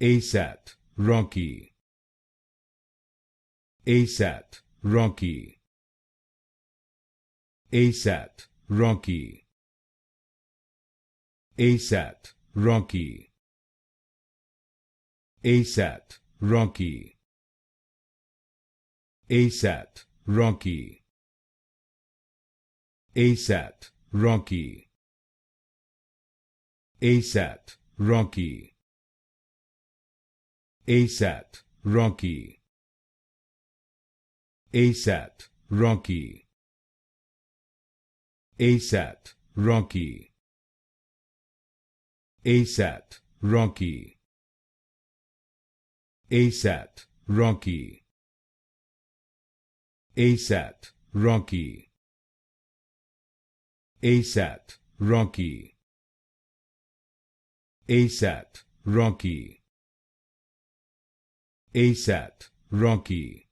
ASAT, Ronki. ASAT, Ronki. ASAT, Ronki. ASAT, Ronki. ASAT, Ronki. ASAT, Ronki. ASAT, Ronki. ASAT, Ronki. ASAT, Ronki. ASAT, Ronki. ASAT, Ronki. ASAT, Ronki. ASAT, Ronki. ASAT, Ronki. ASAT, Ronki. ASAT, Ronki. ASAT, Ronki.